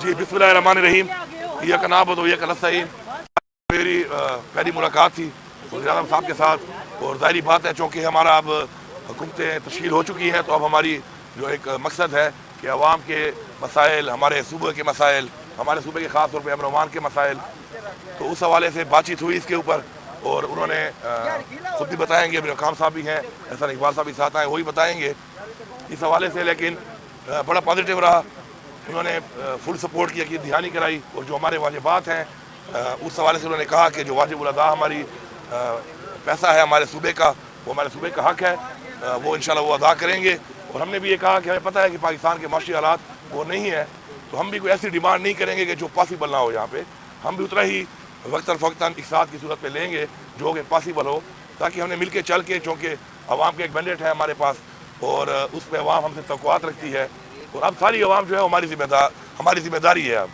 जी बिस्मिल्लाहिर्रहमानिर्रहीम। इय्याका नअबुदु व इय्याका नस्तईन। मेरी पहली मुलाकात थी वज़ीर आज़म साहब के साथ, और ज़ाहिरी बात है चूँकि हमारा अब हुकूमतें तश्कील हो चुकी हैं, तो अब हमारी जो एक मकसद है कि अवाम के मसाइल, हमारे सूबे के मसाइल, हमारे सूबे के ख़ास तौर पर अमन अमान के मसाइल, तो उस हवाले से बातचीत हुई इसके ऊपर। और उन्होंने खुद भी बताएंगे, अमीर खान साहब भी हैं, एहसान इकबाल साहब भी साथ आए, वही बताएंगे इस हवाले से। लेकिन बड़ा पॉजिटिव रहा, उन्होंने फुल सपोर्ट किया कि ध्यानी कराई, और जो हमारे वाजिबात हैं उस हवाले से उन्होंने कहा कि जो वाजिब अदा हमारी पैसा है हमारे सूबे का, वो हमारे सूबे का हक़ है, वो इंशाल्लाह वो अदा करेंगे। और हमने भी ये कहा कि हमें पता है कि पाकिस्तान के माशी हालात वो नहीं है, तो हम भी कोई ऐसी डिमांड नहीं करेंगे कि जो पॉसिबल ना हो। यहाँ पे हम भी उतना ही वक्तन फ़ौक्तन इक़्तिसाद की सूरत में लेंगे जो कि पॉसिबल हो, ताकि हमने मिल के चल के, चूँकि आवाम का एक मैंडेट है हमारे पास, और उस पर अवाम हमसे तवक्कुआत रखती है, और अब सारी अवाम जो है हमारी ज़िम्मेदारी है अब।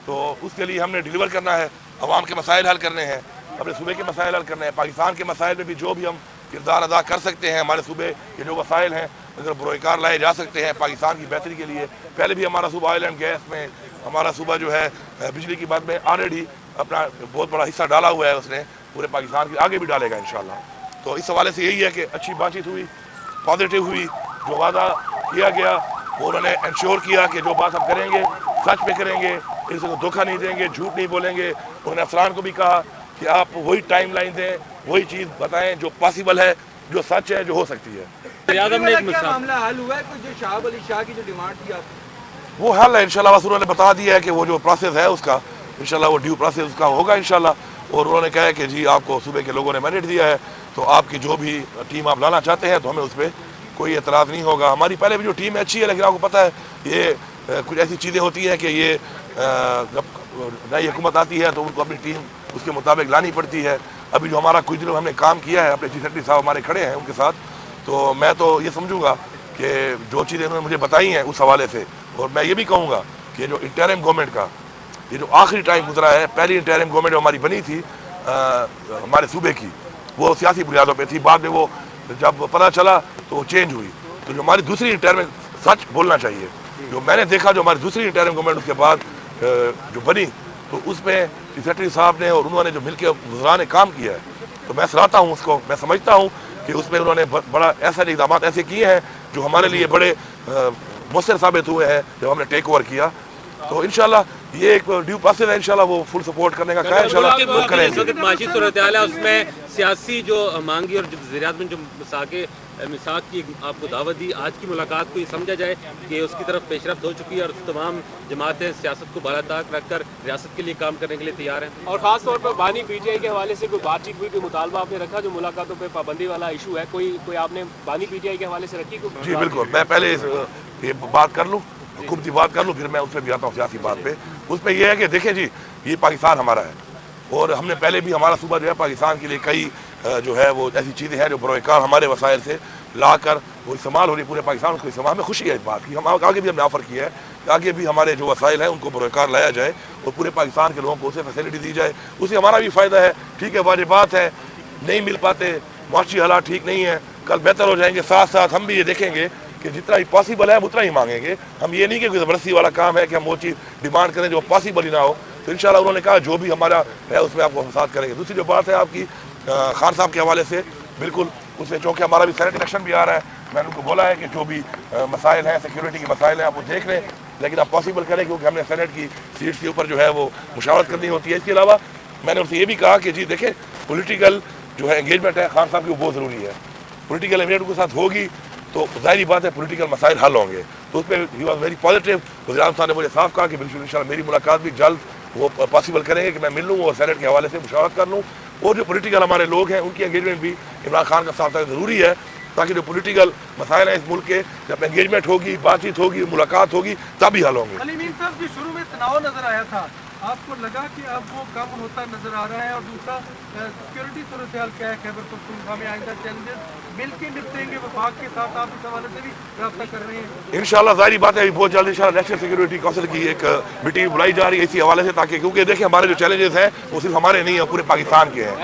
तो उसके लिए हमने डिलीवर करना है, अवाम के मसाइल हल करने हैं, अपने सूबे के मसाइल हल करने हैं, पाकिस्तान के मसाइल में भी जो भी हम किरदार अदा कर सकते हैं, हमारे सूबे के जो वसाइल हैं अगर बरोकार लाए जा सकते हैं पाकिस्तान की बेहतरी के लिए। पहले भी हमारा सूबा ऑयल एंड गैस में, हमारा सूबा जो है बिजली की बात में ऑलरेडी अपना बहुत बड़ा हिस्सा डाला हुआ है उसने, पूरे पाकिस्तान के आगे भी डालेगा इंशाल्लाह। तो इस हवाले से यही है कि अच्छी बातचीत हुई, पॉजिटिव हुई, जो वादा किया गया वो उन्होंने इंश्योर किया कि जो बात हम करेंगे सच पे करेंगे, किसी को धोखा नहीं देंगे, झूठ नहीं बोलेंगे। उन्होंने अफसरान को भी कहा कि आप वही टाइम लाइन दें, वही चीज़ बताएं जो पॉसिबल है, जो सच है, जो हो सकती है। मामला हल हुआ है, जो शाहब अली शाह की जो डिमांड थी आप वो हल है इंशाल्लाह। बस उन्होंने बता दिया है कि वो जो प्रोसेस है उसका इंशाल्लाह वो ड्यू प्रोसेस उसका होगा इंशाल्लाह। और उन्होंने कहा है कि जी आपको सूबे के लोगों ने मैंडेट दिया है, तो आपकी जो भी टीम आप लाना चाहते हैं तो हमें उस पर कोई एतराज़ नहीं होगा। हमारी पहले भी जो टीम है अच्छी है, लेकिन आपको पता है ये कुछ ऐसी चीज़ें होती हैं कि ये जब नई हुकूमत आती है तो उनको अपनी टीम उसके मुताबिक लानी पड़ती है। अभी जो हमारा कुछ दिनों हमने काम किया है, अपने चीफ सेक्रेटरी साहब हमारे खड़े हैं उनके साथ, तो मैं तो ये समझूंगा कि जो चीज़ें उन्होंने मुझे बताई हैं उस हवाले से, और मैं ये भी कहूँगा कि जो इंटरिम गवर्नमेंट का ये जो आखिरी टाइम गुजरा है, पहली इंटरिम गवर्नमेंट हमारी बनी थी हमारे सूबे की, वो सियासी बुनियादों पे थी। बाद में वो जब पता चला तो वो चेंज हुई। तो जो हमारी दूसरी इंटरिम, सच बोलना चाहिए, जो मैंने देखा जो हमारी दूसरी इंटरिम गवर्नमेंट उसके बाद जो बनी, तो उसमें सेक्रेटरी साहब ने और उन्होंने जो मिलकर वज़रा ने काम किया है, तो मैं सराहता हूँ उसको। मैं समझता हूँ कि उसमें उन्होंने बड़ा ऐसा इक़दाम ऐसे किए हैं जो हमारे लिए बड़े मुस्तर साबित हुए हैं जब हमने टेक ओवर किया। तो इंशाल्लाह ये एक ड्यू प्रोसेस है, इंशाल्लाह वो फुल सपोर्ट करने का क्या इंशाल्लाह वो करेंगे। माशी सूरत हाल है उसमें सियासी जो मांगी और वज़ीर-ए-आज़म जो मिसाक की आपको दावत दी, आज की मुलाकात को ये समझा जाए कि उसकी तरफ पेशरफ्त हो चुकी है और तमाम जमातें सियासत को बालाताक रख कर रियासत के लिए काम करने के लिए तैयार हैं। और ख़ास तौर पर बानी पीटीआई के हवाले से कोई बातचीत हुई, कोई मुतालबा आपने रखा जो मुलाकातों पर पाबंदी वाला इशू है, कोई आपने बानी पीटीआई के हवाले से रखी? जी बिल्कुल, मैं पहले ये बात कर लूँ, हुकूमती बात कर लूँ, फिर मैं उस पर भी आता हूँ सियासी बात पे। उस पर यह है कि देखें जी, ये पाकिस्तान हमारा है, और हमने पहले भी हमारा सूबा जो है पाकिस्तान के लिए कई जो है वो ऐसी चीज़ें हैं जो बरोकार हमारे वसाइल से ला कर वो इस्तेमाल हो रही पूरे पाकिस्तान को इस्तेमाल में खुशी है इस बात की। हम आगे भी हमने ऑफ़र किया है कि आगे भी हमारे जो वसाइल हैं उनको बरोकार लाया जाए और पूरे पाकिस्तान के लोगों को उसे फैसिलिटी दी जाए, उससे हमारा भी फ़ायदा है। ठीक है, वाजिब बात है, नहीं मिल पाते, माशी हालात ठीक नहीं है, कल बेहतर हो जाएंगे। साथ साथ हम भी ये देखेंगे कि जितना ही पॉसिबल है हम उतना ही मांगेंगे। हम ये नहीं कि कोई ज़बरदस्ती वाला काम है कि हम वो चीज़ डिमांड करें जो पॉसिबल ही ना हो। तो इंशाल्लाह उन्होंने कहा जो भी हमारा है उसमें आपको हम साथ करेंगे। दूसरी जो बात है आपकी खान साहब के हवाले से, बिल्कुल उसमें चूँकि हमारा भी सेनेट इलेक्शन भी आ रहा है, मैंने उनको बोला है कि जो भी मसाइल हैं, सिक्योरिटी के मसाइल हैं, आप वो देख लें, लेकिन आप पॉसिबल करें, क्योंकि हमने सेनेट की सीट्स के ऊपर जो है वो मुशावरत करनी होती है। इसके अलावा मैंने उनसे ये भी कहा कि जी देखें, पॉलिटिकल जो है एंगेजमेंट है खान साहब की वो बहुत ज़रूरी है। पॉलिटिकल एंगेजमेंट के साथ होगी तो ज़ाहिर बात है पॉलिटिकल मसाइल हल होंगे। तो उस पर ही वॉज वेरी पॉजिटिव। वज़ीर-ए-आज़म साहब ने मुझे साफ कहा कि बिल्कुल इंशाल्लाह मेरी मुलाकात भी जल्द वो पॉसिबल करेंगे कि मैं मिल लूँ और सेनेट के हवाले से मुशावरत कर लूँ, और जो पॉलिटिकल हमारे लोग हैं उनकी एंगेजमेंट भी इमरान खान का साथ साथ ज़रूरी है, ताकि जो पॉलिटिकल मसाइल हैं इस मुल्क के, जब एंगेजमेंट होगी, बातचीत होगी, मुलाकात होगी, तभी हल होंगे। अली मीर साहब जी, शुरू में तनाव नजर आया था, آپ کو لگا کہ اب وہ کم ہوتا نظر آ رہا ہے؟ اور دوسرا سیکورٹی صورتحال کیا ہے خیبر پختونخوا میں؟ آئندہ چیلنجز مل کے نپٹیں گے وفاق کے ساتھ؟ آپ اس حوالے سے بھی رابطہ کر رہے ہیں؟ انشاءاللہ ظاہری بات ہے ابھی بہت جلد انشاءاللہ نیشنل سیکورٹی کونسل کی ایک میٹنگ بلائی جا رہی ہے اسی حوالے سے، تاکہ کیونکہ دیکھیں ہمارے جو چیلنجز ہیں وہ صرف ہمارے نہیں ہیں، پورے پاکستان کے ہیں،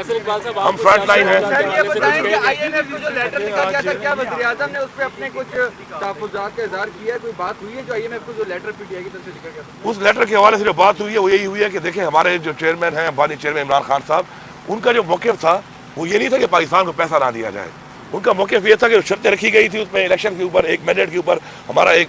ہم فرنٹ لائن ہیں۔ سر یہ بتائیں کہ آئی ایم ایف کو جو لیٹر لکھا گیا تھا، کیا وزیر اعظم نے اس پہ اپنے کچھ تحفظات کا اظہار کیا ہے؟ کوئی بات ہوئی ہے جو آئی ایم ایف کو جو لیٹر پی ٹی آئی کی طرف سے لکھا گیا تھا؟ اس لیٹر کے حوالے سے جو بات ہوئی ہے وہ یہی ہوئی ہے کہ دیکھیں ہمارے جو چیئرمین ہیں بانی چیئرمین عمران خان صاحب، ان کا جو موقف تھا وہ یہ نہیں تھا کہ پاکستان کو پیسہ نہ دیا جائے، ان کا موقف یہ تھا کہ شرطیں رکھی گئی تھی اس میں الیکشن کے اوپر، ایک مینڈیٹ کے اوپر، ہمارا ایک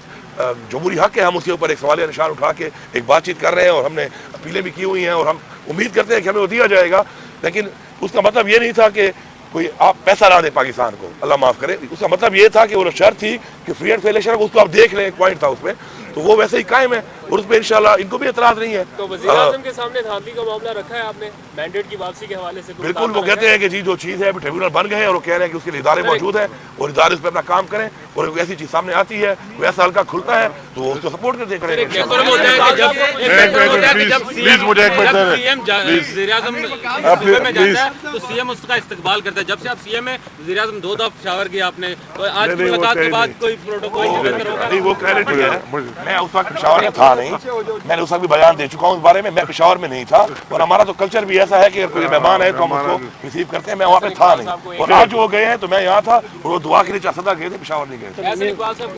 جمہوری حق ہے، ہم اس کے اوپر ایک سوالیہ نشان اٹھا کے ایک بات چیت کر رہے ہیں، اور ہم نے اپیلیں بھی کی ہوئی ہیں، اور ہم امید کرتے ہیں کہ ہمیں وہ دیا جائے گا، لیکن اس کا مطلب یہ نہیں تھا کہ کوئی آپ پیسہ نہ دیں پاکستان کو، اللہ معاف کرے، اس کا مطلب یہ تھا کہ وہ شرط تھی کہ فری اینڈ فیئر الیکشن، اس کو آپ دیکھ لیں، ایک پوائنٹ تھا اس میں، تو وہ ویسے ہی قائم ہے، اور اس پہ انشاءاللہ ان کو بھی اعتراض نہیں ہے۔ تو وزیر اعظم کے سامنے دھاندلی کا معاملہ رکھا ہے آپ نے مینڈیٹ کی واپسی کے حوالے سے؟ بالکل، وہ کہتے ہیں کہ جی جو چیز ہے ابھی ٹریبیونل بن گئے ہیں، اور وہ کہہ رہے ہیں کہ اس کے لیے ادارے موجود ہیں، اور ادارے اس پہ اپنا کام کریں، اور کوئی ایسی چیز سامنے آتی ہے، کوئی ایسا حلقہ کھلتا ہے تو وہ اس کو سپورٹ کرتے کریں گے۔ پلیز مجھے ایک منٹ وزیر اعظم صوبے میں جاتا ہے تو سی ایم اس کا استقبال کرتا ہے، جب سے آپ سی ایم ہیں وزیر اعظم 2 دفعہ پشاور گیا آپ نے، تو آج کی ملاقات کے بعد کوئی پروٹوکول نہیں، وہ کلیئرٹی ہے، میں اس وقت پشاور میں تھا نہیں، میں نے اس وقت بھی بیان دے چکا ہوں اس بارے میں پشاور میں نہیں تھا، اور ہمارا تو کلچر بھی ایسا ہے کہ اگر کوئی مہمان ہے تو ہم اس کو ریسیو کرتے ہیں، میں وہاں پہ تھا نہیں، اور آج جو وہ گئے ہیں تو میں یہاں تھا، اور وہ دعا کے لیے صدا گئے تھے، پشاور نہیں گئے تھے۔